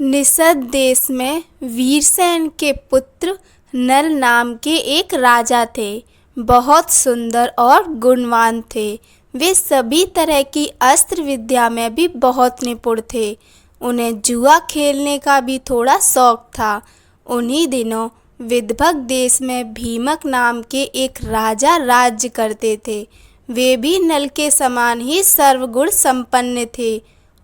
निषद देश में वीरसेन के पुत्र नल नाम के एक राजा थे। बहुत सुंदर और गुणवान थे। वे सभी तरह की अस्त्र विद्या में भी बहुत निपुण थे। उन्हें जुआ खेलने का भी थोड़ा शौक था। उन्हीं दिनों विदर्भ देश में भीमक नाम के एक राजा राज्य करते थे। वे भी नल के समान ही सर्वगुण संपन्न थे।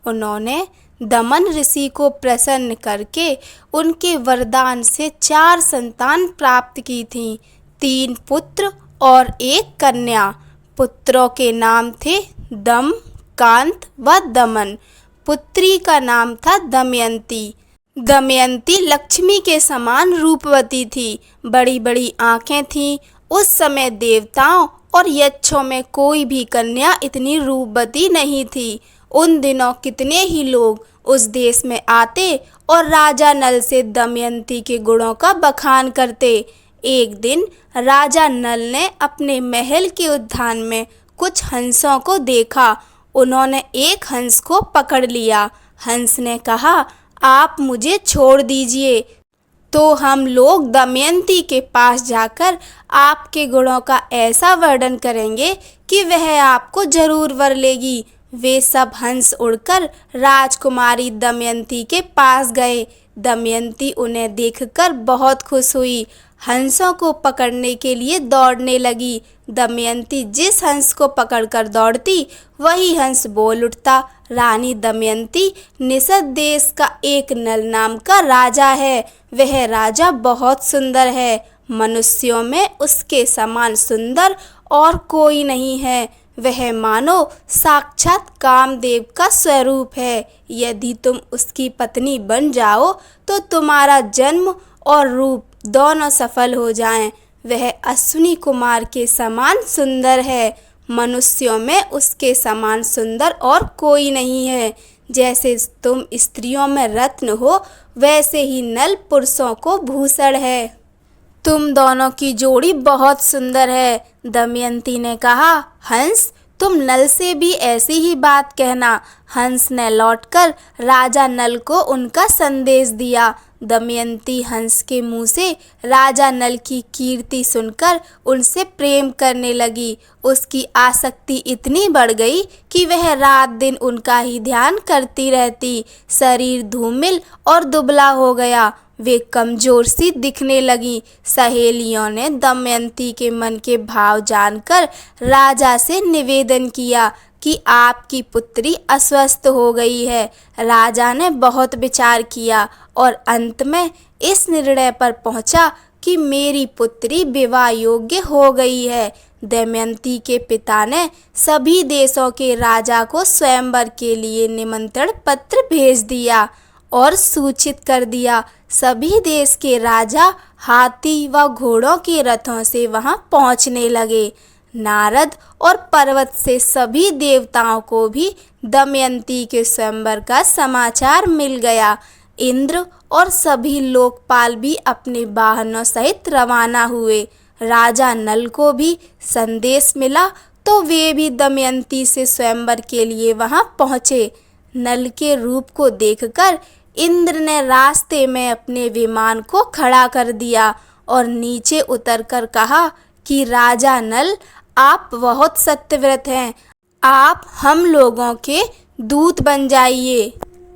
उन्होंने दमन ऋषि को प्रसन्न करके उनके वरदान से 4 संतान प्राप्त की थीं, 3 पुत्र और 1 कन्या। पुत्रों के नाम थे दम, कांत व दमन। पुत्री का नाम था दमयंती। दमयंती लक्ष्मी के समान रूपवती थी। बड़ी बड़ी आंखें थीं। उस समय देवताओं और यक्षों में कोई भी कन्या इतनी रूपवती नहीं थी। उन दिनों कितने ही लोग उस देश में आते और राजा नल से दमयंती के गुणों का बखान करते। एक दिन राजा नल ने अपने महल के उद्यान में कुछ हंसों को देखा। उन्होंने एक हंस को पकड़ लिया। हंस ने कहा, आप मुझे छोड़ दीजिए तो हम लोग दमयंती के पास जाकर आपके गुणों का ऐसा वर्णन करेंगे कि वह आपको जरूर वर लेगी। वे सब हंस उड़कर राजकुमारी दमयंती के पास गए। दमयंती उन्हें देखकर बहुत खुश हुई। हंसों को पकड़ने के लिए दौड़ने लगी। दमयंती जिस हंस को पकड़कर दौड़ती वही हंस बोल उठता, रानी दमयंती, निषद देश का एक नल नाम का राजा है। वह राजा बहुत सुंदर है। मनुष्यों में उसके समान सुंदर और कोई नहीं है। वह मानो साक्षात कामदेव का स्वरूप है। यदि तुम उसकी पत्नी बन जाओ तो तुम्हारा जन्म और रूप दोनों सफल हो जाएं। वह अश्विनी कुमार के समान सुंदर है। मनुष्यों में उसके समान सुंदर और कोई नहीं है। जैसे तुम स्त्रियों में रत्न हो, वैसे ही नल पुरुषों को भूषण है। तुम दोनों की जोड़ी बहुत सुंदर है। दमयंती ने कहा, हंस, तुम नल से भी ऐसी ही बात कहना। हंस ने लौटकर राजा नल को उनका संदेश दिया। दमयंती हंस के मुंह से राजा नल की कीर्ति सुनकर उनसे प्रेम करने लगी। उसकी आसक्ति इतनी बढ़ गई कि वह रात दिन उनका ही ध्यान करती रहती। शरीर धूमिल और दुबला हो गया। वे कमजोर सी दिखने लगी। सहेलियों ने दमयंती के मन के भाव जानकर राजा से निवेदन किया कि आपकी पुत्री अस्वस्थ हो गई है। राजा ने बहुत विचार किया और अंत में इस निर्णय पर पहुंचा कि मेरी पुत्री विवाह योग्य हो गई है। दमयंती के पिता ने सभी देशों के राजा को स्वयंवर के लिए निमंत्रण पत्र भेज दिया और सूचित कर दिया। सभी देश के राजा हाथी व घोड़ों के रथों से वहां पहुंचने लगे। नारद और पर्वत से सभी देवताओं को भी दमयंती के स्वयंवर का समाचार मिल गया। इंद्र और सभी लोकपाल भी अपने वाहनों सहित रवाना हुए। राजा नल को भी संदेश मिला तो वे भी दमयंती से स्वयंवर के लिए वहां पहुंचे। नल के रूप को देखकर इंद्र ने रास्ते में अपने विमान को खड़ा कर दिया और नीचे उतरकर कहा कि राजा नल, आप बहुत सत्यव्रत हैं। आप हम लोगों के दूत बन जाइए।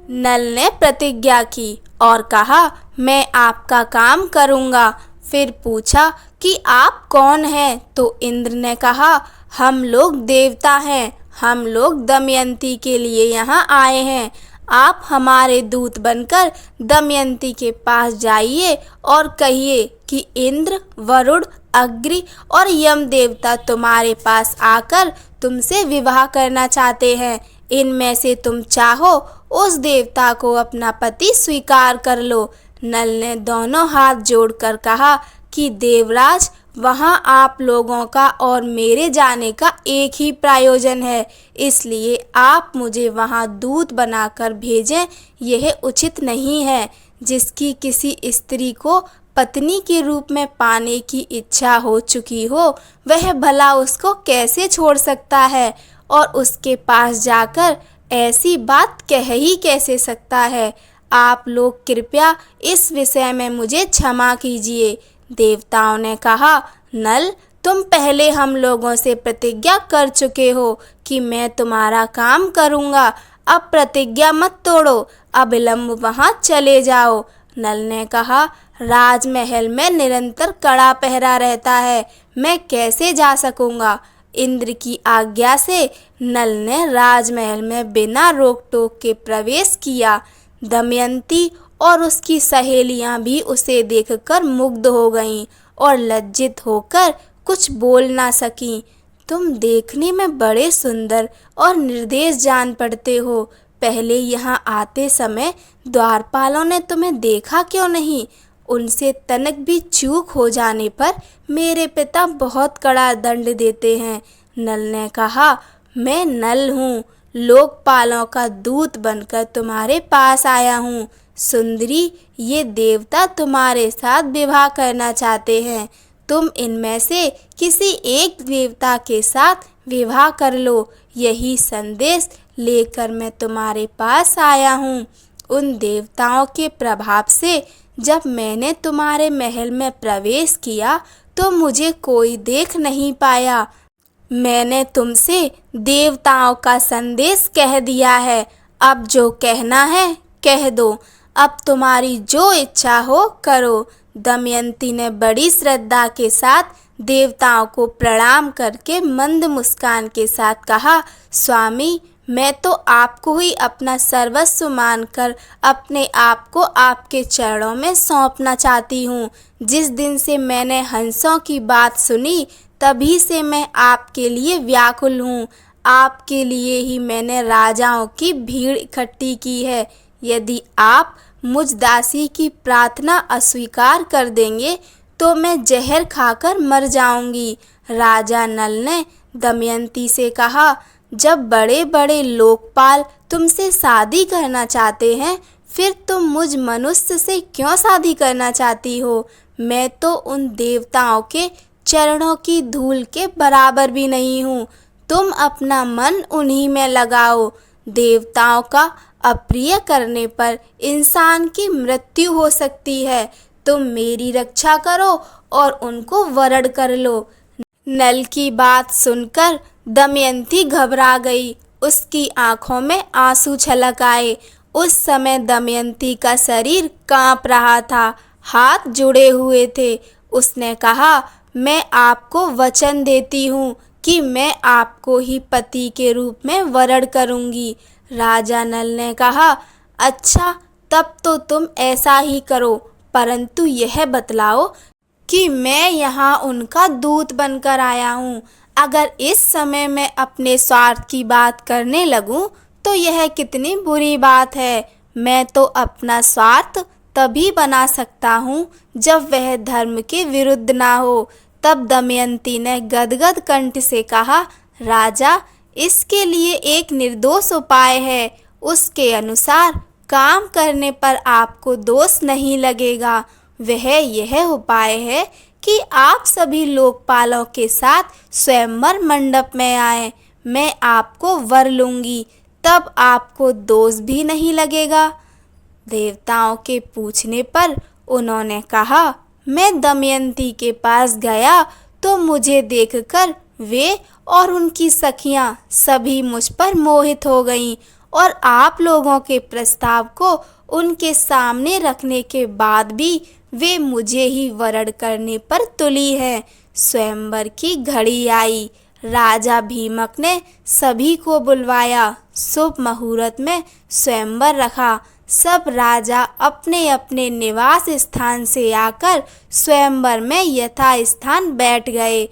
नल ने प्रतिज्ञा की और कहा, मैं आपका काम करूँगा। फिर पूछा कि आप कौन हैं? तो इंद्र ने कहा, हम लोग देवता हैं। हम लोग दमयंती के लिए यहाँ आए हैं। आप हमारे दूत बनकर दमयंती के पास जाइए और कहिए कि इंद्र, वरुण, अग्नि और यम देवता तुम्हारे पास आकर तुमसे विवाह करना चाहते हैं। इनमें से तुम चाहो उस देवता को अपना पति स्वीकार कर लो। नल ने दोनों हाथ जोड़कर कहा कि देवराज, वहाँ आप लोगों का और मेरे जाने का एक ही प्रयोजन है, इसलिए आप मुझे वहाँ दूत बनाकर भेजें। यह उचित नहीं है। जिसकी किसी स्त्री को पत्नी के रूप में पाने की इच्छा हो चुकी हो, वह भला उसको कैसे छोड़ सकता है और उसके पास जाकर ऐसी बात कह ही कैसे सकता है। आप लोग कृपया इस विषय में मुझे क्षमा कीजिए। देवताओं ने कहा, नल, तुम पहले हम लोगों से प्रतिज्ञा कर चुके हो कि मैं तुम्हारा काम करूँगा। अब प्रतिज्ञा मत तोड़ो, अविलंब वहाँ चले जाओ। नल ने कहा, राजमहल में निरंतर कड़ा पहरा रहता है, मैं कैसे जा सकूँगा। इंद्र की आज्ञा से नल ने राजमहल में बिना रोक टोक के प्रवेश किया। दमयंती और उसकी सहेलियां भी उसे देखकर मुग्ध हो गईं और लज्जित होकर कुछ बोल ना सकीं। तुम देखने में बड़े सुंदर और निर्दोष जान पड़ते हो। पहले यहाँ आते समय द्वारपालों ने तुम्हें देखा क्यों नहीं? उनसे तनिक भी चूक हो जाने पर मेरे पिता बहुत कड़ा दंड देते हैं। नल ने कहा, मैं नल हूँ, लोकपालों का दूत बनकर तुम्हारे पास आया हूँ। सुंदरी, ये देवता तुम्हारे साथ विवाह करना चाहते हैं। तुम इनमें से किसी एक देवता के साथ विवाह कर लो, यही संदेश लेकर मैं तुम्हारे पास आया हूँ। उन देवताओं के प्रभाव से जब मैंने तुम्हारे महल में प्रवेश किया तो मुझे कोई देख नहीं पाया। मैंने तुमसे देवताओं का संदेश कह दिया है, अब जो कहना है कह दो। अब तुम्हारी जो इच्छा हो करो। दमयंती ने बड़ी श्रद्धा के साथ देवताओं को प्रणाम करके मंद मुस्कान के साथ कहा, स्वामी, मैं तो आपको ही अपना सर्वस्व मानकर अपने आप को आपके चरणों में सौंपना चाहती हूँ। जिस दिन से मैंने हंसों की बात सुनी तभी से मैं आपके लिए व्याकुल हूँ। आपके लिए ही मैंने राजाओं की भीड़ इकट्ठी की है। यदि आप मुझ दासी की प्रार्थना अस्वीकार कर देंगे तो मैं जहर खाकर मर जाऊंगी। राजा नल ने दमयंती से कहा, जब बड़े बड़े लोकपाल तुमसे शादी करना चाहते हैं, फिर तुम मुझ मनुष्य से क्यों शादी करना चाहती हो? मैं तो उन देवताओं के चरणों की धूल के बराबर भी नहीं हूँ। तुम अपना मन उन्हीं में लगाओ। देवताओं का अप्रिय करने पर इंसान की मृत्यु हो सकती है। तुम मेरी रक्षा करो और उनको वरण कर लो। नल की बात सुनकर दमयंती घबरा गई। उसकी आंखों में आंसू छलक आए। उस समय दमयंती का शरीर कांप रहा था, हाथ जुड़े हुए थे। उसने कहा, मैं आपको वचन देती हूँ कि मैं आपको ही पति के रूप में वरण करूँगी। राजा नल ने कहा, अच्छा, तब तो तुम ऐसा ही करो, परंतु यह बतलाओ कि मैं यहाँ उनका दूत बनकर आया हूँ। अगर इस समय मैं अपने स्वार्थ की बात करने लगूँ तो यह कितनी बुरी बात है। मैं तो अपना स्वार्थ तभी बना सकता हूँ जब वह धर्म के विरुद्ध ना हो। तब दमयंती ने गदगद कंठ से कहा, राजा, इसके लिए एक निर्दोष उपाय है। उसके अनुसार काम करने पर आपको दोष नहीं लगेगा। वह यह उपाय है कि आप सभी लोकपालों के साथ स्वयंवर मंडप में आए। मैं आपको वर लूँगी, तब आपको दोष भी नहीं लगेगा। देवताओं के पूछने पर उन्होंने कहा, मैं दमयंती के पास गया तो मुझे देखकर वे और उनकी सखियां सभी मुझ पर मोहित हो गईं और आप लोगों के प्रस्ताव को उनके सामने रखने के बाद भी वे मुझे ही वरण करने पर तुली है। स्वयंवर की घड़ी आई। राजा भीमक ने सभी को बुलवाया। शुभ मुहूर्त में स्वयंवर रखा। सब राजा अपने अपने निवास स्थान से आकर स्वयंवर में यथास्थान बैठ गए।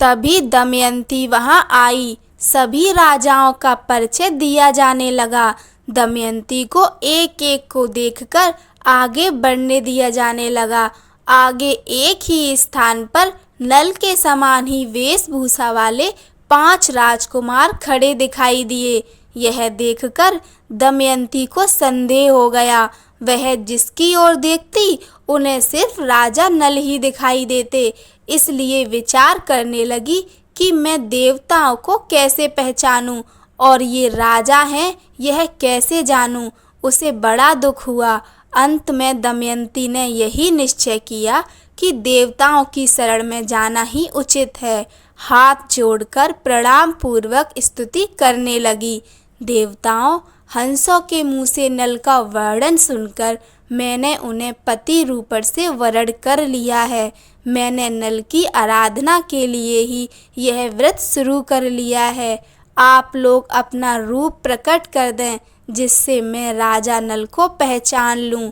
तभी दमयंती वहां आई। सभी राजाओं का परिचय दिया जाने लगा। दमयंती को एक एक को देखकर आगे बढ़ने दिया जाने लगा। आगे एक ही स्थान पर नल के समान ही वेशभूषा वाले 5 राजकुमार खड़े दिखाई दिए। यह देखकर दमयंती को संदेह हो गया। वह जिसकी ओर देखती उन्हें सिर्फ राजा नल ही दिखाई देते। इसलिए विचार करने लगी कि मैं देवताओं को कैसे पहचानूं और ये राजा हैं यह कैसे जानूं। उसे बड़ा दुख हुआ। अंत में दमयंती ने यही निश्चय किया कि देवताओं की शरण में जाना ही उचित है। हाथ जोड़कर प्रणाम पूर्वक स्तुति करने लगी। देवताओं, हंसों के मुंह से नल का वर्णन सुनकर मैंने उन्हें पति रूप से वरण कर लिया है। मैंने नल की आराधना के लिए ही यह व्रत शुरू कर लिया है। आप लोग अपना रूप प्रकट कर दें, जिससे मैं राजा नल को पहचान लूं।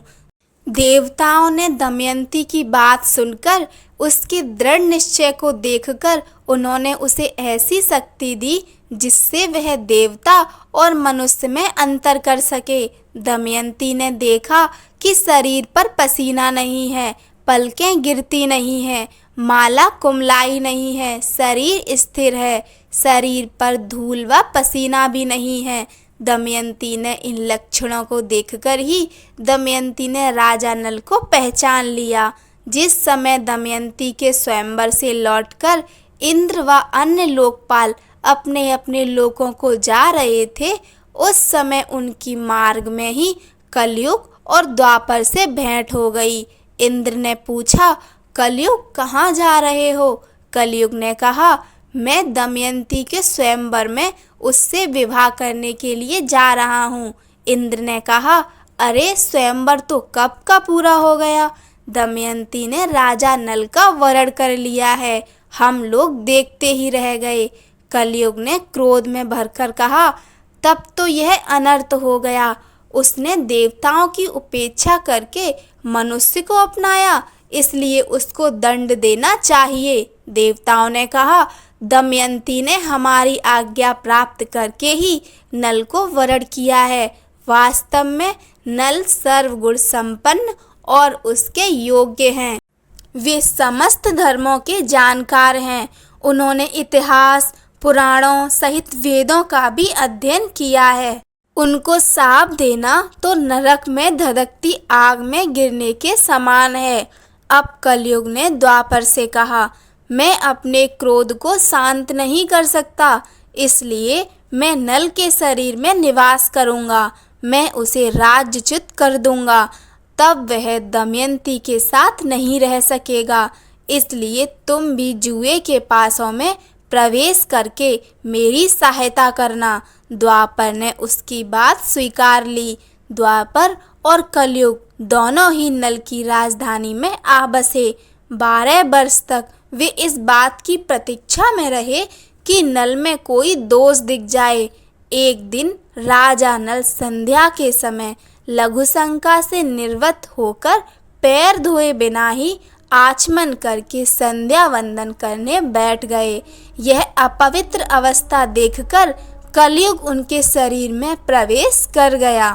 देवताओं ने दमयंती की बात सुनकर उसके दृढ़ निश्चय को देखकर उन्होंने उसे ऐसी शक्ति दी जिससे वह देवता और मनुष्य में अंतर कर सके। दमयंती ने देखा कि शरीर पर पसीना नहीं है, पलकें गिरती नहीं है, माला कुमलाई नहीं है, शरीर स्थिर है, शरीर पर धूल व पसीना भी नहीं है। दमयंती ने इन लक्षणों को देखकर ही दमयंती ने राजा नल को पहचान लिया। जिस समय दमयंती के स्वयंवर से लौटकर इंद्र व अन्य लोकपाल अपने अपने लोकों को जा रहे थे, उस समय उनकी मार्ग में ही कलयुग और द्वापर से भेंट हो गई। इंद्र ने पूछा, कलयुग कहाँ जा रहे हो? कलयुग ने कहा, मैं दमयंती के स्वयंवर में उससे विवाह करने के लिए जा रहा हूँ। इंद्र ने कहा, अरे स्वयंवर तो कब का पूरा हो गया। दमयंती ने राजा नल का वरण कर लिया है, हम लोग देखते ही रह गए। कलयुग ने क्रोध में भरकर कहा, तब तो यह अनर्थ हो गया। उसने देवताओं की उपेक्षा करके मनुष्य को अपनाया, इसलिए उसको दंड देना चाहिए। देवताओं ने कहा, दमयंती ने हमारी आज्ञा प्राप्त करके ही नल को वरण किया है। वास्तव में नल सर्वगुण संपन्न और उसके योग्य हैं। वे समस्त धर्मों के जानकार हैं। उन्होंने इतिहास, पुराणों सहित वेदों का भी अध्ययन किया है। उनको शाप देना तो नरक में धधकती आग में गिरने के समान है। अब कलयुग ने द्वापर से कहा, मैं अपने क्रोध को शांत नहीं कर सकता, इसलिए मैं नल के शरीर में निवास करूंगा। मैं उसे राज्यच्युत कर दूंगा, तब वह दमयंती के साथ नहीं रह सकेगा। इसलिए तुम भी जुए के पासों में प्रवेश करके मेरी सहायता करना। द्वापर ने उसकी बात स्वीकार ली। द्वापर और कलयुग दोनों ही नल की राजधानी में आ बसे। 12 वर्ष तक वे इस बात की प्रतीक्षा में रहे कि नल में कोई दोष दिख जाए। एक दिन राजा नल संध्या के समय लघुशंका से निर्वत होकर पैर धोए बिना ही आचमन करके संध्या वंदन करने बैठ गए। यह अपवित्र अवस्था देखकर कलयुग उनके शरीर में प्रवेश कर गया।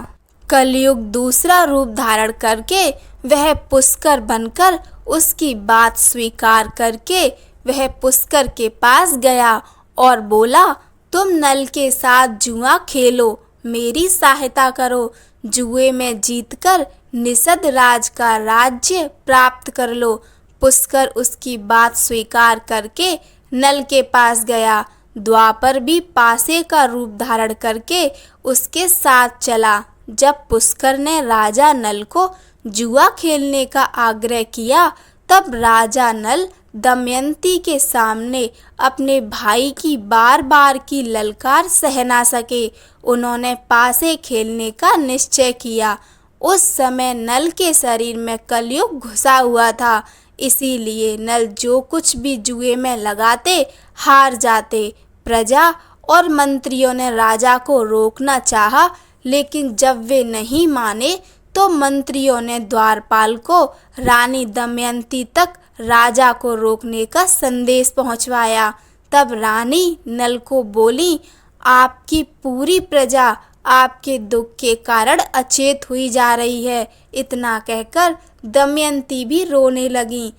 कलयुग दूसरा रूप धारण करके वह पुष्कर बनकर उसकी बात स्वीकार करके वह पुष्कर के पास गया और बोला, तुम नल के साथ जुआ खेलो, मेरी सहायता करो। जुए में जीतकर निषद राज का राज्य प्राप्त कर लो। पुष्कर उसकी बात स्वीकार करके नल के पास गया। द्वापर भी पासे का रूप धारण करके उसके साथ चला। जब पुष्कर ने राजा नल को जुआ खेलने का आग्रह किया, तब राजा नल दमयंती के सामने अपने भाई की बार बार की ललकार सह ना सके। उन्होंने पासे खेलने का निश्चय किया। उस समय नल के शरीर में कलयुग घुसा हुआ था, इसीलिए नल जो कुछ भी जुए में लगाते हार जाते। प्रजा और मंत्रियों ने राजा को रोकना चाहा, लेकिन जब वे नहीं माने तो मंत्रियों ने द्वारपाल को रानी दमयंती तक राजा को रोकने का संदेश पहुंचवाया। तब रानी नल को बोली, आपकी पूरी प्रजा आपके दुख के कारण अचेत हुई जा रही है। इतना कहकर दमयंती भी रोने लगी।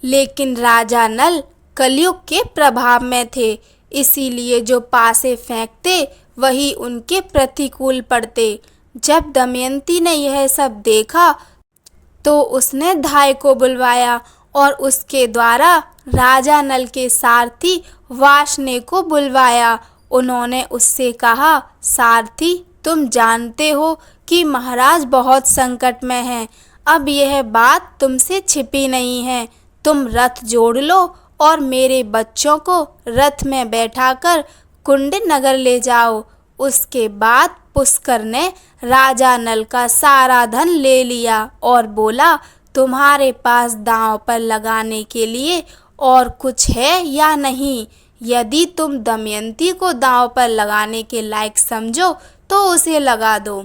लेकिन राजा नल कलयुग के प्रभाव में थे, इसीलिए जो पासे फेंकते वही उनके प्रतिकूल पड़ते। जब दमयंती ने यह सब देखा तो उसने धाय को बुलवाया और उसके द्वारा राजा नल के सारथी वासने को बुलवाया। उन्होंने उससे कहा, सारथी, तुम जानते हो कि महाराज बहुत संकट में हैं। अब यह बात तुमसे छिपी नहीं है। तुम रथ जोड़ लो और मेरे बच्चों को रथ में बैठाकर कुंड नगर ले जाओ। उसके बाद पुष्कर ने राजा नल का सारा धन ले लिया और बोला, तुम्हारे पास दांव पर लगाने के लिए और कुछ है या नहीं? यदि तुम दमयंती को दांव पर लगाने के लायक समझो तो उसे लगा दो।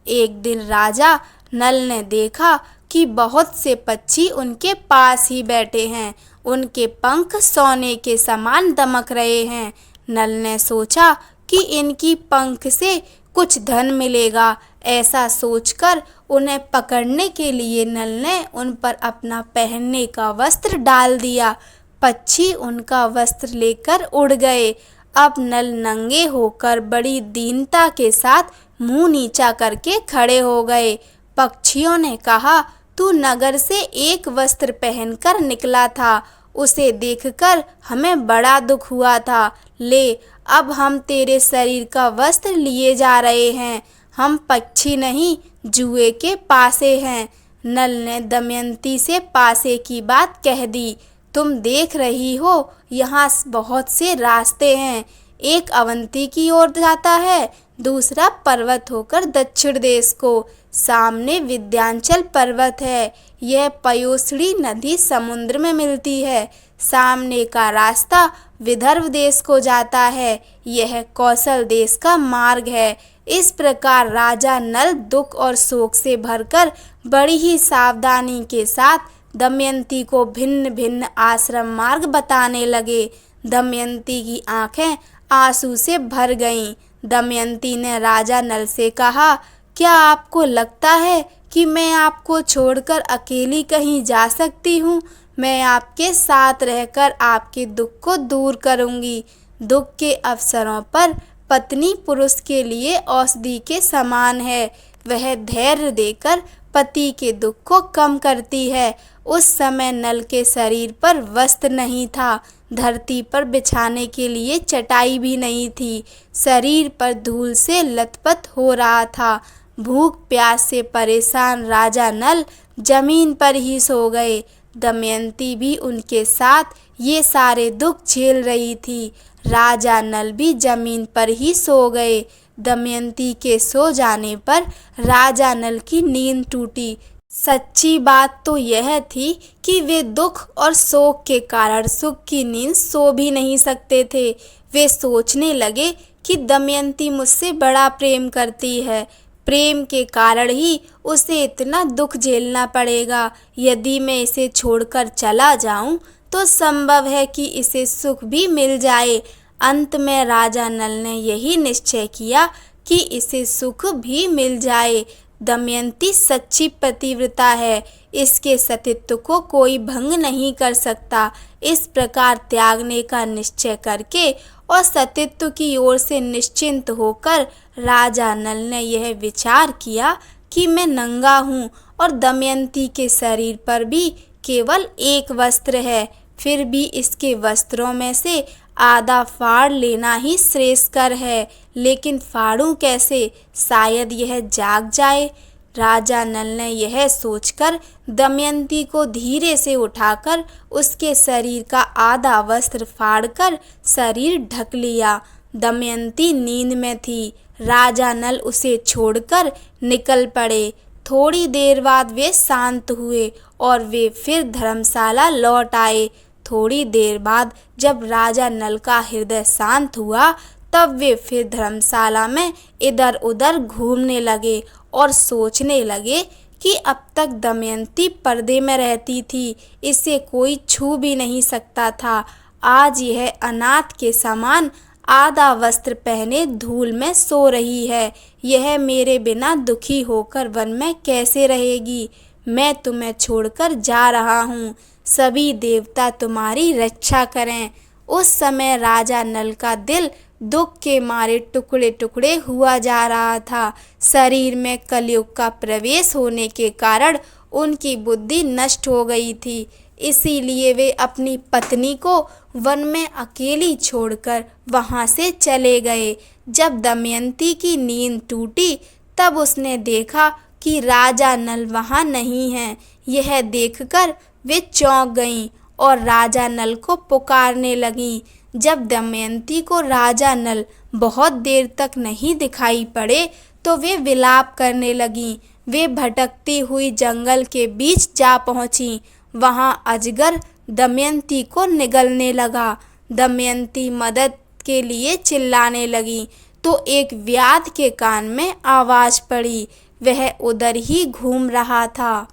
एक दिन राजा नल ने देखा कि बहुत से पक्षी उनके पास ही बैठे हैं। उनके पंख सोने के समान दमक रहे हैं। नल ने सोचा कि इनकी पंख से कुछ धन मिलेगा। ऐसा सोचकर उन्हें पकड़ने के लिए नल ने उन पर अपना पहनने का वस्त्र डाल दिया। पक्षी उनका वस्त्र लेकर उड़ गए। अब नल नंगे होकर बड़ी दीनता के साथ मुंह नीचा करके खड़े हो गए। पक्षियों ने कहा, तू नगर से एक वस्त्र पहनकर निकला था, उसे देखकर हमें बड़ा दुख हुआ था। ले, अब हम तेरे शरीर का वस्त्र लिए जा रहे हैं। हम पक्षी नहीं, जुए के पासे हैं। नल ने दमयंती से पासे की बात कह दी। तुम देख रही हो, यहाँ बहुत से रास्ते हैं। एक अवंती की ओर जाता है, दूसरा पर्वत होकर दक्षिण देश को। सामने विंध्याचल पर्वत है। यह पयोसड़ी नदी समुद्र में मिलती है। सामने का रास्ता विदर्भ देश को जाता है। यह कौशल देश का मार्ग है। इस प्रकार राजा नल दुख और शोक से भरकर बड़ी ही सावधानी के साथ दमयंती को भिन्न भिन्न आश्रम मार्ग बताने लगे। दमयंती की आंखें आंसू से भर गईं। दमयंती ने राजा नल से कहा, क्या आपको लगता है कि मैं आपको छोड़कर अकेली कहीं जा सकती हूँ? मैं आपके साथ रहकर आपके दुख को दूर करूँगी। दुख के अवसरों पर पत्नी पुरुष के लिए औषधि के समान है। वह धैर्य देकर पति के दुख को कम करती है। उस समय नल के शरीर पर वस्त्र नहीं था। धरती पर बिछाने के लिए चटाई भी नहीं थी। शरीर पर धूल से लथपथ हो रहा था। भूख प्यास से परेशान राजा नल जमीन पर ही सो गए। दमयंती भी उनके साथ ये सारे दुख झेल रही थी। राजा नल भी जमीन पर ही सो गए। दमयंती के सो जाने पर राजा नल की नींद टूटी। सच्ची बात तो यह थी कि वे दुख और शोक के कारण सुख की नींद सो भी नहीं सकते थे। वे सोचने लगे कि दमयंती मुझसे बड़ा प्रेम करती है। प्रेम के कारण ही उसे इतना दुख झेलना पड़ेगा। यदि मैं इसे छोड़कर चला जाऊं तो संभव है कि इसे सुख भी मिल जाए। अंत में राजा नल ने यही निश्चय किया कि इसे सुख भी मिल जाए। दमयंती सच्ची पतिव्रता है। इसके सतीत्व को कोई भंग नहीं कर सकता। इस प्रकार त्यागने का निश्चय करके और सतीत्व की ओर से निश्चिंत होकर राजा नल ने यह विचार किया कि मैं नंगा हूँ और दमयंती के शरीर पर भी केवल एक वस्त्र है। फिर भी इसके वस्त्रों में से आधा फाड़ लेना ही श्रेयस्कर है। लेकिन फाड़ूं कैसे? शायद यह जाग जाए। राजा नल ने यह सोचकर दमयंती को धीरे से उठाकर उसके शरीर का आधा वस्त्र फाड़कर शरीर ढक लिया। दमयंती नींद में थी। राजा नल उसे छोड़कर निकल पड़े। थोड़ी देर बाद वे शांत हुए और वे फिर धर्मशाला लौट आए। थोड़ी देर बाद जब राजा नल का हृदय शांत हुआ तब वे फिर धर्मशाला में इधर उधर घूमने लगे और सोचने लगे कि अब तक दमयंती पर्दे में रहती थी, इसे कोई छू भी नहीं सकता था। आज यह अनाथ के समान आधा वस्त्र पहने धूल में सो रही है। यह मेरे बिना दुखी होकर वन में कैसे रहेगी? मैं तुम्हें छोड़कर जा रहा हूँ। सभी देवता तुम्हारी रक्षा करें। उस समय राजा नल का दिल दुख के मारे टुकड़े टुकड़े हुआ जा रहा था। शरीर में कलयुग का प्रवेश होने के कारण उनकी बुद्धि नष्ट हो गई थी। इसीलिए वे अपनी पत्नी को वन में अकेली छोड़कर वहां से चले गए। जब दमयंती की नींद टूटी तब उसने देखा कि राजा नल वहाँ नहीं है। यह देखकर वे चौंक गईं और राजा नल को पुकारने लगीं। जब दमयंती को राजा नल बहुत देर तक नहीं दिखाई पड़े तो वे विलाप करने लगीं। वे भटकती हुई जंगल के बीच जा पहुँचीं। वहाँ अजगर दमयंती को निगलने लगा। दमयंती मदद के लिए चिल्लाने लगी तो एक व्याध के कान में आवाज़ पड़ी। वह उधर ही घूम रहा था।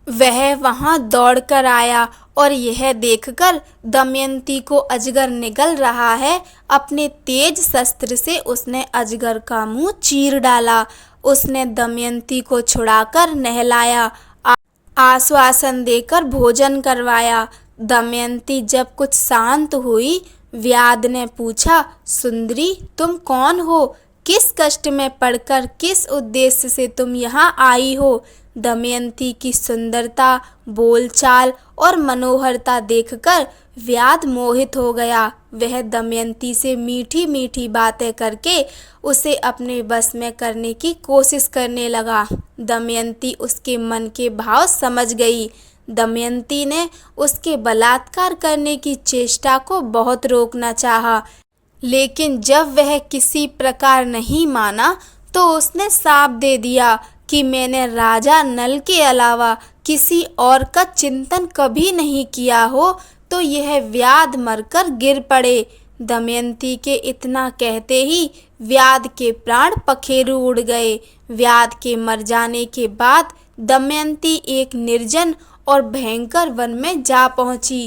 वह वहाँ दौड़कर आया और यह देखकर दमयंती को अजगर निगल रहा है, अपने तेज शस्त्र से उसने अजगर का मुंह चीर डाला। उसने दमयंती को छुड़ाकर नहलाया, आश्वासन देकर भोजन करवाया। दमयंती जब कुछ शांत हुई, व्याध ने पूछा, सुंदरी तुम कौन हो? किस कष्ट में पड़कर किस उद्देश्य से तुम यहाँ आई हो? दमयंती की सुंदरता, बोलचाल और मनोहरता देखकर व्याध मोहित हो गया। वह दमयंती से मीठी मीठी बातें करके उसे अपने बस में करने की कोशिश करने लगा। दमयंती उसके मन के भाव समझ गई। दमयंती ने उसके बलात्कार करने की चेष्टा को बहुत रोकना चाहा, लेकिन जब वह किसी प्रकार नहीं माना तो उसने साफ दे दिया कि मैंने राजा नल के अलावा किसी और का चिंतन कभी नहीं किया हो तो यह व्याध मरकर गिर पड़े। दमयंती के इतना कहते ही व्याध के प्राण पखेरु उड़ गए। व्याध के मर जाने के बाद दमयंती एक निर्जन और भयंकर वन में जा पहुंची।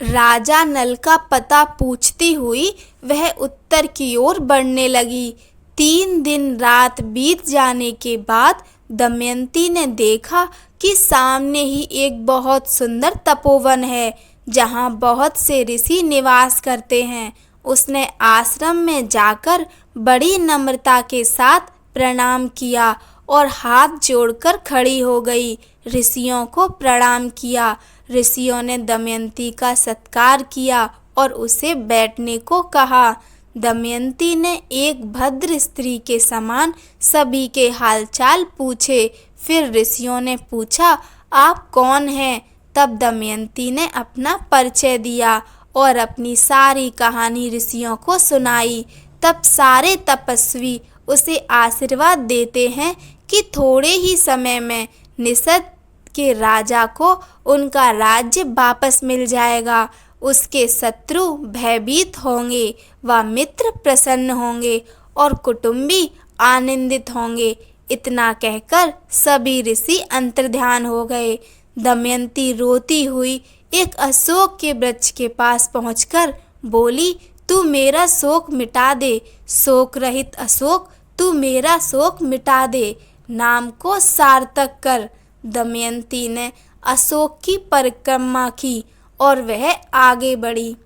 राजा नल का पता पूछती हुई वह उत्तर की ओर बढ़ने लगी। 3 दिन रात बीत जाने के बाद दमयंती ने देखा कि सामने ही एक बहुत सुंदर तपोवन है जहाँ बहुत से ऋषि निवास करते हैं। उसने आश्रम में जाकर बड़ी नम्रता के साथ प्रणाम किया और हाथ जोड़कर खड़ी हो गई। ऋषियों को प्रणाम किया। ऋषियों ने दमयंती का सत्कार किया और उसे बैठने को कहा। दमयंती ने एक भद्र स्त्री के समान सभी के हालचाल पूछे। फिर ऋषियों ने पूछा, आप कौन हैं? तब दमयंती ने अपना परिचय दिया और अपनी सारी कहानी ऋषियों को सुनाई। तब सारे तपस्वी उसे आशीर्वाद देते हैं कि थोड़े ही समय में निषद के राजा को उनका राज्य वापस मिल जाएगा। उसके शत्रु भयभीत होंगे, व मित्र प्रसन्न होंगे और कुटुंबी आनंदित होंगे। इतना कहकर सभी ऋषि अंतर्ध्यान हो गए। दमयंती रोती हुई एक अशोक के वृक्ष के पास पहुंचकर बोली, तू मेरा शोक मिटा दे, शोक रहित अशोक, तू मेरा शोक मिटा दे, नाम को सार्थक कर। दमयंती ने अशोक की परिक्रमा की और वह आगे बढ़ी।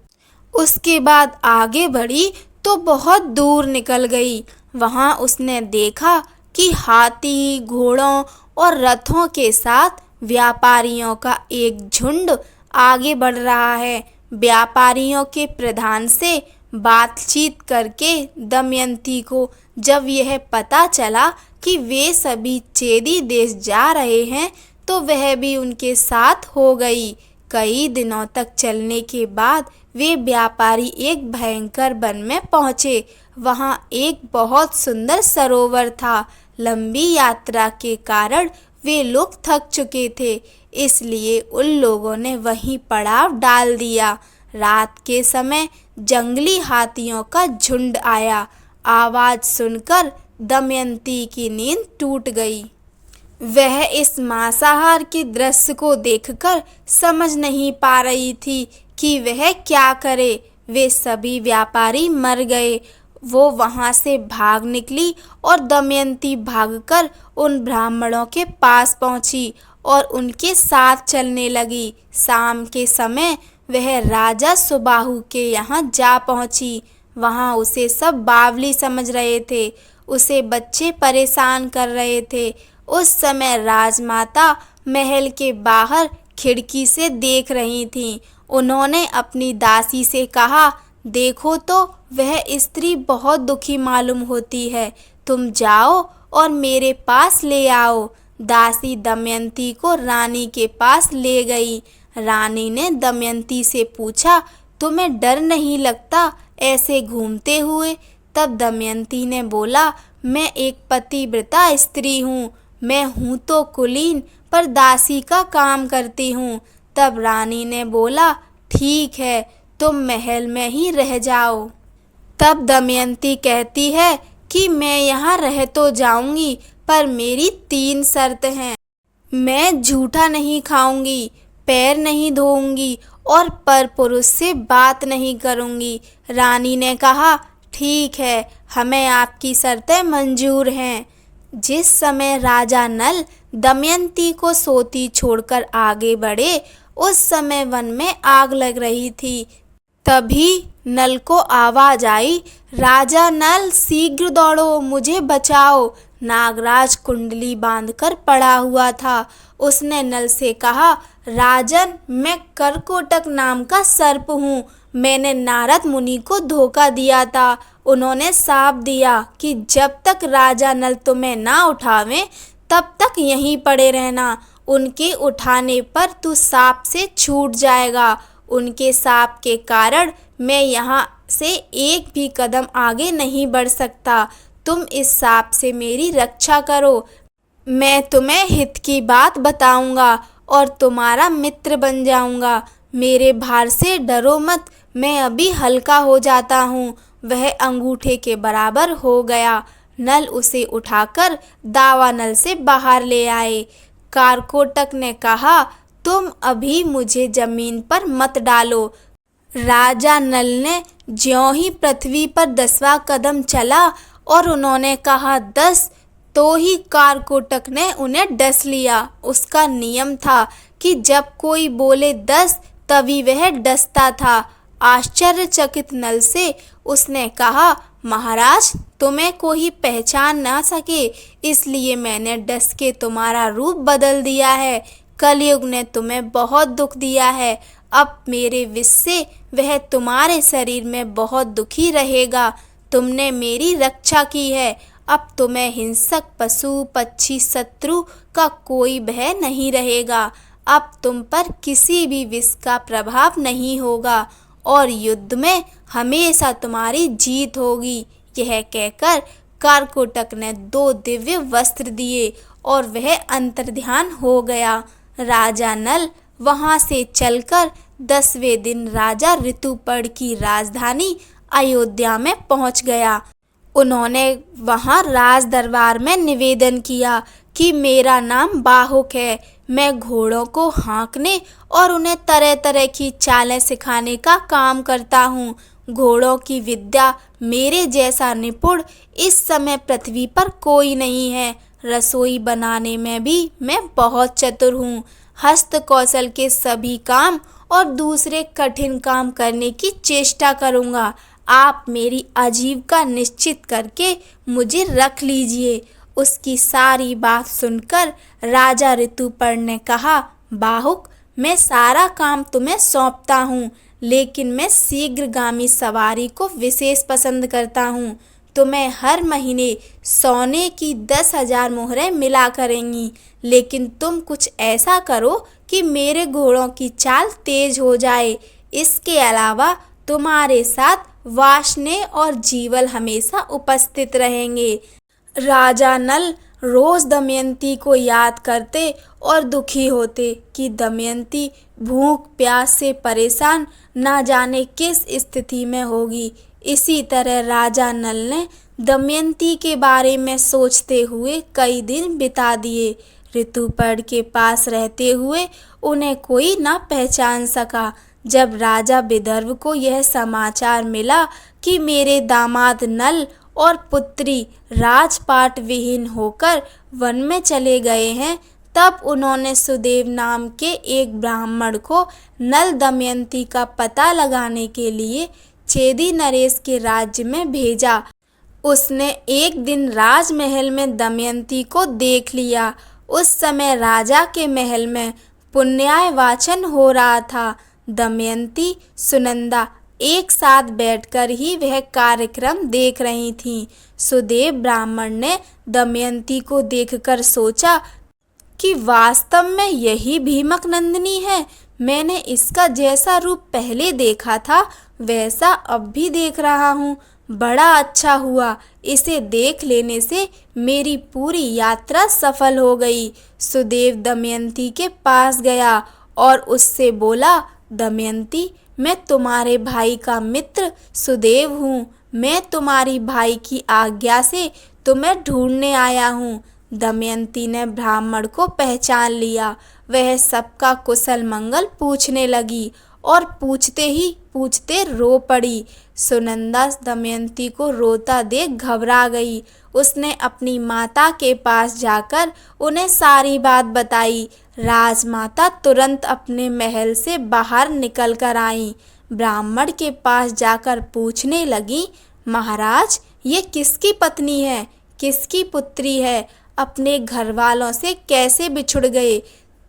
उसके बाद आगे बढ़ी तो बहुत दूर निकल गई। वहाँ उसने देखा कि हाथी, घोड़ों और रथों के साथ व्यापारियों का एक झुंड आगे बढ़ रहा है। व्यापारियों के प्रधान से बातचीत करके दमयंती को जब यह पता चला कि वे सभी चेदी देश जा रहे हैं तो वह भी उनके साथ हो गई। कई दिनों तक चलने के बाद वे व्यापारी एक भयंकर वन में पहुँचे। वहाँ एक बहुत सुंदर सरोवर था। लंबी यात्रा के कारण वे लोग थक चुके थे, इसलिए उन लोगों ने वहीं पड़ाव डाल दिया। रात के समय जंगली हाथियों का झुंड आया। आवाज़ सुनकर दमयंती की नींद टूट गई। वह इस मांसाहार के दृश्य को देखकर समझ नहीं पा रही थी कि वह क्या करे। वे सभी व्यापारी मर गए। वो वहाँ से भाग निकली और दमयंती भागकर उन ब्राह्मणों के पास पहुँची और उनके साथ चलने लगी। शाम के समय वह राजा सुबाहु के यहाँ जा पहुँची। वहाँ उसे सब बावली समझ रहे थे। उसे बच्चे परेशान कर रहे थे। उस समय राजमाता महल के बाहर खिड़की से देख रही थीं। उन्होंने अपनी दासी से कहा, देखो तो वह स्त्री बहुत दुखी मालूम होती है। तुम जाओ और मेरे पास ले आओ। दासी दमयंती को रानी के पास ले गई। रानी ने दमयंती से पूछा, तुम्हें डर नहीं लगता ऐसे घूमते हुए? तब दमयंती ने बोला, मैं एक पतिव्रता स्त्री हूँ। मैं हूँ तो कुलीन, पर दासी का काम करती हूँ। तब रानी ने बोला, ठीक है, तुम महल में ही रह जाओ। तब दमयंती कहती है कि मैं यहाँ रह तो जाऊंगी, पर मेरी 3 शर्त हैं। मैं झूठा नहीं खाऊंगी, पैर नहीं धोऊंगी और परपुरुष से बात नहीं करूंगी। रानी ने कहा, ठीक है, हमें आपकी शर्तें मंजूर हैं। जिस समय राजा नल दमयंती को सोती छोड़कर आगे बढ़े, उस समय वन में आग लग रही थी। तभी नल को आवाज आई, राजा नल, शीघ्र दौड़ो, मुझे बचाओ। नागराज कुंडली बांधकर पड़ा हुआ था। उसने नल से कहा, राजन, मैं करकोटक नाम का सर्प हूँ। मैंने नारद मुनि को धोखा दिया था। उन्होंने शाप दिया कि जब तक राजा नल तुम्हें ना उठावे तब तक यहीं पड़े रहना। उनके उठाने पर तू शाप से छूट जाएगा। उनके शाप के कारण मैं यहाँ से एक भी कदम आगे नहीं बढ़ सकता। तुम इस शाप से मेरी रक्षा करो। मैं तुम्हें हित की बात बताऊंगा और तुम्हारा मित्र बन जाऊंगा। मेरे भार से डरो मत, मैं अभी हल्का हो जाता हूँ। वह अंगूठे के बराबर हो गया। नल उसे उठाकर दावानल से बाहर ले आए। कारकोटक ने कहा, तुम अभी मुझे जमीन पर मत डालो। राजा नल ने ज्यों ही पृथ्वी पर 10वां कदम चला और उन्होंने कहा 10, तो ही कारकोटक ने उन्हें डस लिया। उसका नियम था कि जब कोई बोले 10 तभी वह डसता था। आश्चर्यचकित नल से उसने कहा, महाराज, तुम्हें कोई पहचान ना सके इसलिए मैंने डस के तुम्हारा रूप बदल दिया है। कलयुग ने तुम्हें बहुत दुख दिया है। अब मेरे विष से वह तुम्हारे शरीर में बहुत दुखी रहेगा। तुमने मेरी रक्षा की है। अब तुम्हें हिंसक पशु पक्षी शत्रु का कोई भय नहीं रहेगा। अब तुम पर किसी भी विष का प्रभाव नहीं होगा और युद्ध में हमेशा तुम्हारी जीत होगी। यह कहकर कारकोटक ने 2 दिव्य वस्त्र दिए और वह अंतर्ध्यान हो गया। राजा नल वहां से चलकर 10वें दिन राजा ऋतुपर्ण की राजधानी अयोध्या में पहुंच गया। उन्होंने वहां राज दरबार में निवेदन किया कि मेरा नाम बाहुक है। मैं घोड़ों को हाँकने और उन्हें तरह तरह की चालें सिखाने का काम करता हूँ। घोड़ों की विद्या मेरे जैसा निपुण इस समय पृथ्वी पर कोई नहीं है। रसोई बनाने में भी मैं बहुत चतुर हूँ। हस्त कौशल के सभी काम और दूसरे कठिन काम करने की चेष्टा करूँगा। आप मेरी आजीविका निश्चित करके मुझे रख लीजिए। उसकी सारी बात सुनकर राजा ऋतुपर्ण ने कहा, बाहुक, मैं सारा काम तुम्हें सौंपता हूँ, लेकिन मैं शीघ्रगामी सवारी को विशेष पसंद करता हूँ। तुम्हें हर महीने सोने की 10,000 मोहरें मिला करेंगी, लेकिन तुम कुछ ऐसा करो कि मेरे घोड़ों की चाल तेज हो जाए। इसके अलावा तुम्हारे साथ वासने और जीवल हमेशा उपस्थित रहेंगे। राजा नल रोज दमयंती को याद करते और दुखी होते कि दमयंती भूख प्यास से परेशान ना जाने किस स्थिति में होगी। इसी तरह राजा नल ने दमयंती के बारे में सोचते हुए कई दिन बिता दिए। ऋतुपर्ण के पास रहते हुए उन्हें कोई ना पहचान सका। जब राजा विदर्भ को यह समाचार मिला कि मेरे दामाद नल और पुत्री राजपाट विहीन होकर वन में चले गए हैं, तब उन्होंने सुदेव नाम के एक ब्राह्मण को नल दमयंती का पता लगाने के लिए चेदी नरेश के राज्य में भेजा। उसने एक दिन राजमहल में दमयंती को देख लिया। उस समय राजा के महल में पुण्याय वाचन हो रहा था। दमयंती, सुनंदा एक साथ बैठकर ही वह कार्यक्रम देख रही थीं। सुदेव ब्राह्मण ने दमयंती को देखकर सोचा कि वास्तव में यही भीमक नंदिनी है। मैंने इसका जैसा रूप पहले देखा था वैसा अब भी देख रहा हूँ। बड़ा अच्छा हुआ, इसे देख लेने से मेरी पूरी यात्रा सफल हो गई। सुदेव दमयंती के पास गया और उससे बोला, दमयंती, मैं तुम्हारे भाई का मित्र सुदेव हूँ। मैं तुम्हारी भाई की आज्ञा से तुम्हें ढूंढने आया हूँ। दमयंती ने ब्राह्मण को पहचान लिया। वह सबका कुशल मंगल पूछने लगी और पूछते ही पूछते रो पड़ी। सुनंदा दमयंती को रोता देख घबरा गई। उसने अपनी माता के पास जाकर उन्हें सारी बात बताई। राजमाता तुरंत अपने महल से बाहर निकल कर आई। ब्राह्मण के पास जाकर पूछने लगी, महाराज, ये किसकी पत्नी है, किसकी पुत्री है, अपने घर वालों से कैसे बिछुड़ गए।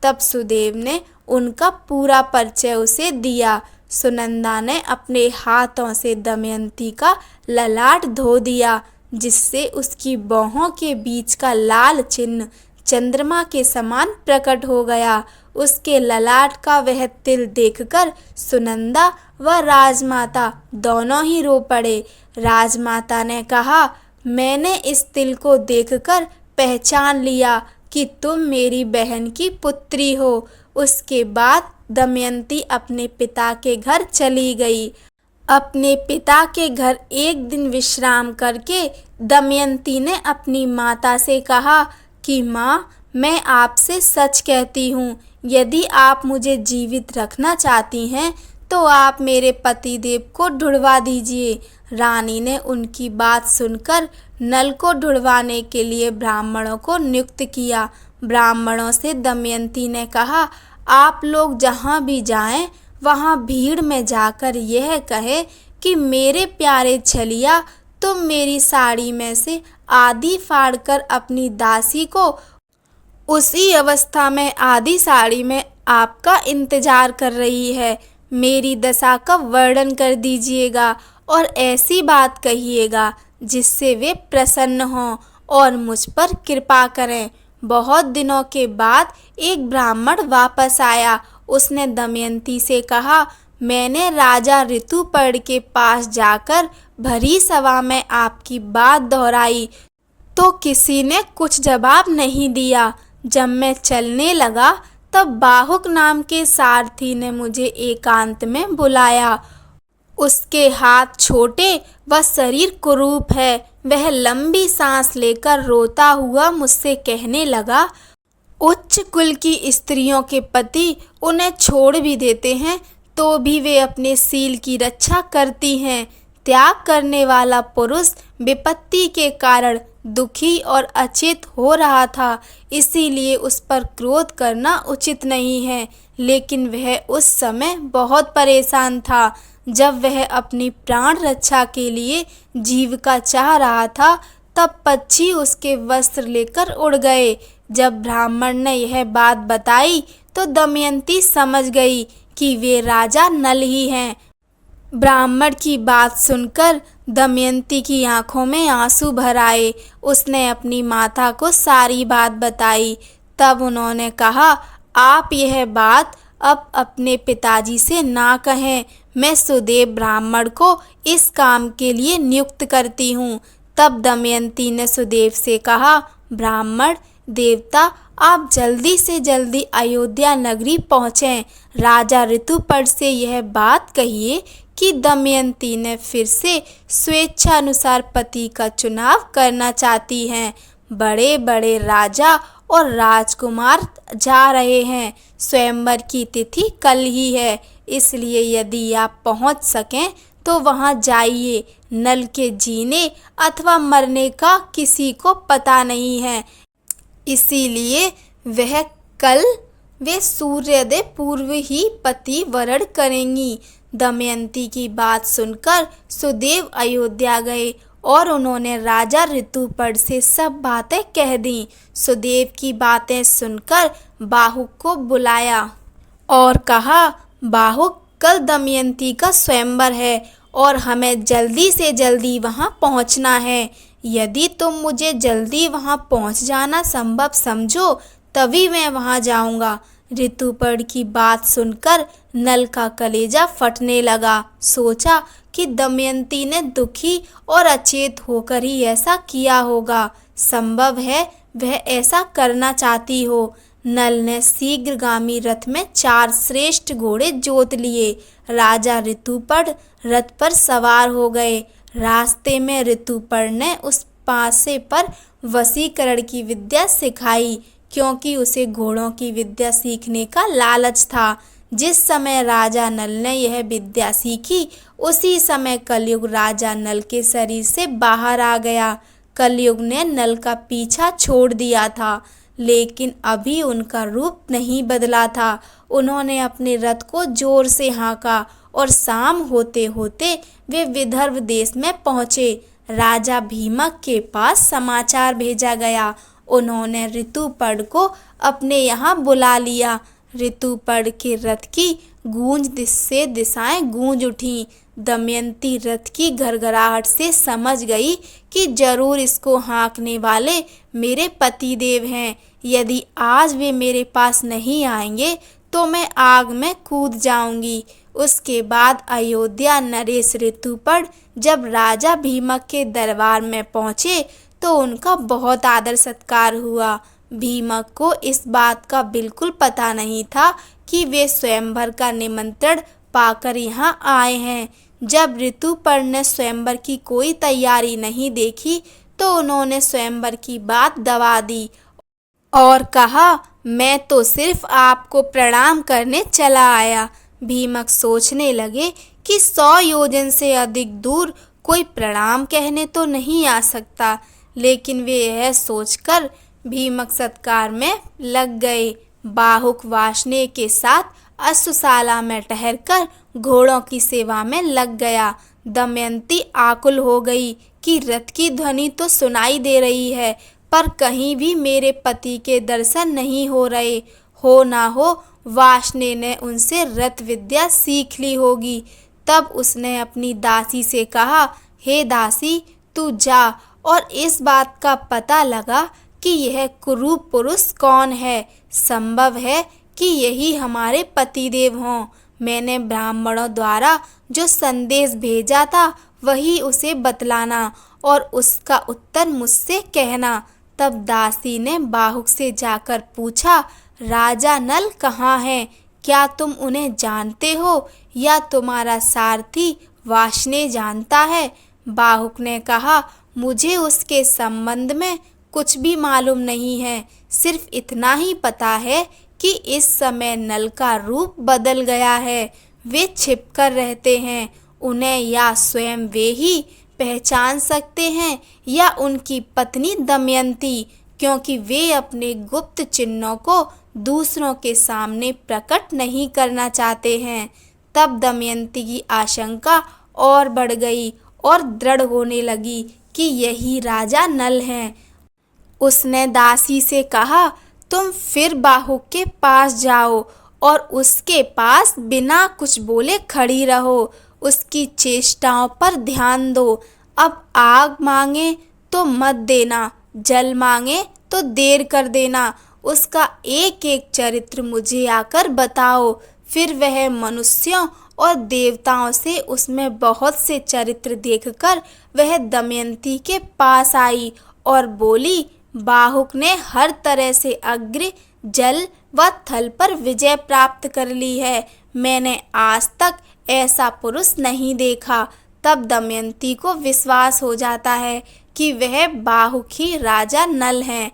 तब सुदेव ने उनका पूरा परिचय उसे दिया। सुनंदा ने अपने हाथों से दमयंती का ललाट धो दिया, जिससे उसकी बाहों के बीच का लाल चिन्ह चंद्रमा के समान प्रकट हो गया। उसके ललाट का वह तिल देखकर सुनंदा व राजमाता दोनों ही रो पड़े। राजमाता ने कहा, मैंने इस तिल को देखकर पहचान लिया कि तुम मेरी बहन की पुत्री हो। उसके बाद दमयंती अपने पिता के घर चली गई। अपने पिता के घर एक दिन विश्राम करके दमयंती ने अपनी माता से कहा कि माँ, मैं आपसे सच कहती हूँ, यदि आप मुझे जीवित रखना चाहती हैं तो आप मेरे पतिदेव को ढूंढवा दीजिए। रानी ने उनकी बात सुनकर नल को ढूंढवाने के लिए ब्राह्मणों को नियुक्त किया। ब्राह्मणों से दमयंती ने कहा, आप लोग जहाँ भी जाएं वहाँ भीड़ में जाकर यह कहे कि मेरे प्यारे छलिया, तुम मेरी साड़ी में से आधी फाड़कर अपनी दासी को उसी अवस्था में आधी साड़ी में आपका इंतजार कर रही है। मेरी दशा का वर्णन कर दीजिएगा और ऐसी बात कहिएगा जिससे वे प्रसन्न हों और मुझ पर कृपा करें। बहुत दिनों के बाद एक ब्राह्मण वापस आया। उसने दमयंती से कहा, मैंने राजा ऋतुपर्ण के पास जाकर भरी सभा में आपकी बात दोहराई तो किसी ने कुछ जवाब नहीं दिया। जब मैं चलने लगा तब बाहुक नाम के सारथी ने मुझे एकांत में बुलाया। उसके हाथ छोटे व शरीर कुरूप है। वह लंबी सांस लेकर रोता हुआ मुझसे कहने लगा, उच्च कुल की स्त्रियों के पति उन्हें छोड़ भी देते हैं तो भी वे अपने सील की रक्षा करती हैं। त्याग करने वाला पुरुष विपत्ति के कारण दुखी और अचेत हो रहा था, इसीलिए उस पर क्रोध करना उचित नहीं है। लेकिन वह उस समय बहुत परेशान था। जब वह अपनी प्राण रक्षा के लिए जीविका चाह रहा था तब पक्षी उसके वस्त्र लेकर उड़ गए। जब ब्राह्मण ने यह बात बताई तो दमयंती समझ गई कि वे राजा नल ही हैं। ब्राह्मण की बात सुनकर दमयंती की आंखों में आंसू भर आए। उसने अपनी माता को सारी बात बताई। तब उन्होंने कहा, आप यह बात अब अपने पिताजी से ना कहें। मैं सुदेव ब्राह्मण को इस काम के लिए नियुक्त करती हूँ। तब दमयंती ने सुदेव से कहा, ब्राह्मण देवता, आप जल्दी से जल्दी अयोध्या नगरी पहुँचें। राजा ऋतुपर्ण से यह बात कहिए कि दमयंती ने फिर से स्वेच्छानुसार पति का चुनाव करना चाहती हैं। बड़े बड़े राजा और राजकुमार जा रहे हैं। स्वयंवर की तिथि कल ही है, इसलिए यदि आप पहुंच सकें तो वहां जाइए। नल के जीने अथवा मरने का किसी को पता नहीं है, इसीलिए वह कल वे सूर्योदय पूर्व ही पति वरण करेंगी। दमयंती की बात सुनकर सुदेव अयोध्या गए और उन्होंने राजा ऋतुपर्ण से सब बातें कह दी। सुदेव की बातें सुनकर बाहुक को बुलाया और कहा, बाहुक, कल दमयंती का स्वयंवर है और हमें जल्दी से जल्दी वहाँ पहुँचना है। यदि तुम मुझे जल्दी वहाँ पहुँच जाना संभव समझो तभी मैं वहाँ जाऊँगा। ऋतुपर्ण की बात सुनकर नल का कलेजा फटने लगा। सोचा कि दमयंती ने दुखी और अचेत होकर ही ऐसा किया होगा। संभव है वह ऐसा करना चाहती हो। नल ने शीघ्रगामी रथ में 4 श्रेष्ठ घोड़े जोत लिए। राजा ऋतुपर्ण रथ पर सवार हो गए। रास्ते में ऋतुपर्ण ने उस पासे पर वशीकरण की विद्या सिखाई, क्योंकि उसे घोड़ों की विद्या सीखने का लालच था। जिस समय राजा नल ने यह विद्या सीखी उसी समय कलयुग राजा नल के शरीर से बाहर आ गया। कलयुग ने नल का पीछा छोड़ दिया था, लेकिन अभी उनका रूप नहीं बदला था। उन्होंने अपने रथ को जोर से हाँका और शाम होते होते वे विदर्भ देश में पहुँचे। राजा भीमक के पास समाचार भेजा गया। उन्होंने ऋतुपर्ण को अपने यहाँ बुला लिया। ऋतुपर्ण के रथ की गूंज से दिशाएं गूंज उठीं। दमयंती रथ की घरघराहट से समझ गई कि जरूर इसको हाँकने वाले मेरे पतिदेव हैं। यदि आज वे मेरे पास नहीं आएंगे तो मैं आग में कूद जाऊंगी। उसके बाद अयोध्या नरेश ऋतुपर्ण जब राजा भीमक के दरबार में पहुँचे तो उनका बहुत आदर सत्कार हुआ। भीमक को इस बात का बिल्कुल पता नहीं था कि वे स्वयंवर का निमंत्रण पाकर यहाँ आए हैं। जब ऋतुपर्ण ने स्वयंवर की कोई तैयारी नहीं देखी तो उन्होंने स्वयंवर की बात दबा दी और कहा, मैं तो सिर्फ आपको प्रणाम करने चला आया। भीमक सोचने लगे कि 100 योजन से अधिक दूर कोई प्रणाम कहने तो नहीं आ सकता, लेकिन वे यह सोचकर भीमक सत्कार में लग गए। बाहुक वार्ष्णेय के साथ अश्वशाला में ठहरकर घोड़ों की सेवा में लग गया। दमयंती आकुल हो गई कि रथ की ध्वनि तो सुनाई दे रही है, पर कहीं भी मेरे पति के दर्शन नहीं हो रहे। हो ना हो वार्ष्णेय ने उनसे रथ विद्या सीख ली होगी। तब उसने अपनी दासी से कहा, हे दासी, तू जा और इस बात का पता लगा कि यह कुरूप पुरुष कौन है। संभव है कि यही हमारे पतिदेव हों। मैंने ब्राह्मणों द्वारा जो संदेश भेजा था वही उसे बतलाना और उसका उत्तर मुझसे कहना। तब दासी ने बाहुक से जाकर पूछा, राजा नल कहाँ हैं? क्या तुम उन्हें जानते हो या तुम्हारा सारथी वार्ष्णेय जानता है? बाहुक ने कहा, मुझे उसके संबंध में कुछ भी मालूम नहीं है। सिर्फ इतना ही पता है कि इस समय नल का रूप बदल गया है। वे छिपकर रहते हैं। उन्हें या स्वयं वे ही पहचान सकते हैं या उनकी पत्नी दमयंती, क्योंकि वे अपने गुप्त चिन्हों को दूसरों के सामने प्रकट नहीं करना चाहते हैं। तब दमयंती की आशंका और बढ़ गई और दृढ़ होने लगी कि यही राजा नल हैं। उसने दासी से कहा, तुम फिर बाहुक के पास जाओ और उसके पास बिना कुछ बोले खड़ी रहो। उसकी चेष्टाओं पर ध्यान दो। अब आग मांगे तो मत देना, जल मांगे तो देर कर देना। उसका एक एक चरित्र मुझे आकर बताओ। फिर वह मनुष्यों और देवताओं से उसमें बहुत से चरित्र देखकर वह दमयंती के पास आई और बोली, बाहुक ने हर तरह से अग्नि, जल व थल पर विजय प्राप्त कर ली है। मैंने आज तक ऐसा पुरुष नहीं देखा। तब दमयंती को विश्वास हो जाता है कि वह बाहुक ही राजा नल हैं।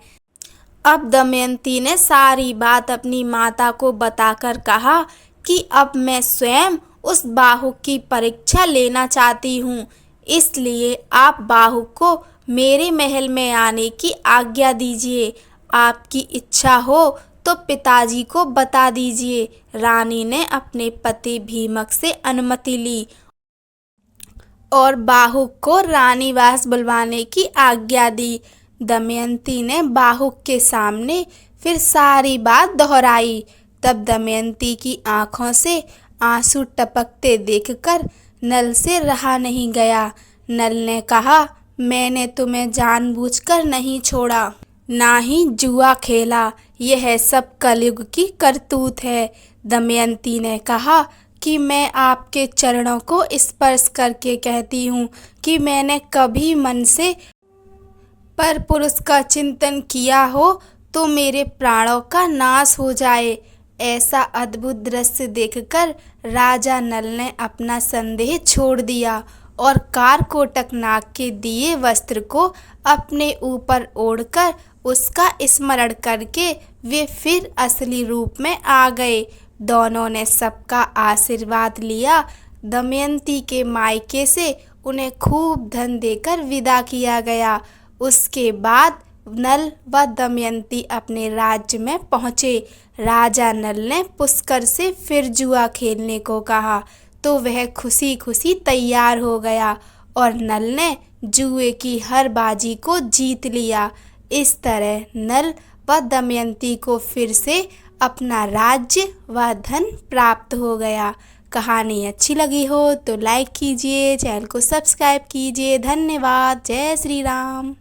अब दमयंती ने सारी बात अपनी माता को बताकर कहा कि अब मैं स्वयं उस बाहुक की परीक्षा लेना चाहती हूँ, इसलिए आप बाहुक को मेरे महल में आने की आज्ञा दीजिए। आपकी इच्छा हो तो पिताजी को बता दीजिए। रानी ने अपने पति भीमक से अनुमति ली और बाहुक को रानीवास बुलवाने की आज्ञा दी। दमयंती ने बाहुक के सामने फिर सारी बात दोहराई। तब दमयंती की आंखों से आंसू टपकते देखकर नल से रहा नहीं गया। नल ने कहा, मैंने तुम्हें जानबूझकर नहीं छोड़ा, ना ही जुआ खेला, यह सब कलयुग की करतूत है। दमयंती ने कहा कि मैं आपके चरणों को स्पर्श करके कहती हूँ कि मैंने कभी मन से पर पुरुष का चिंतन किया हो तो मेरे प्राणों का नाश हो जाए। ऐसा अद्भुत दृश्य देखकर राजा नल ने अपना संदेह छोड़ दिया और कारकोटक नाग के दिए वस्त्र को अपने ऊपर ओढ़कर उसका स्मरण करके वे फिर असली रूप में आ गए। दोनों ने सबका आशीर्वाद लिया। दमयंती के मायके से उन्हें खूब धन देकर विदा किया गया। उसके बाद नल व दमयंती अपने राज्य में पहुँचे। राजा नल ने पुष्कर से फिर जुआ खेलने को कहा तो वह खुशी खुशी तैयार हो गया और नल ने जुए की हर बाजी को जीत लिया। इस तरह नल व दमयंती को फिर से अपना राज्य व धन प्राप्त हो गया। कहानी अच्छी लगी हो तो लाइक कीजिए, चैनल को सब्सक्राइब कीजिए। धन्यवाद। जय श्री राम।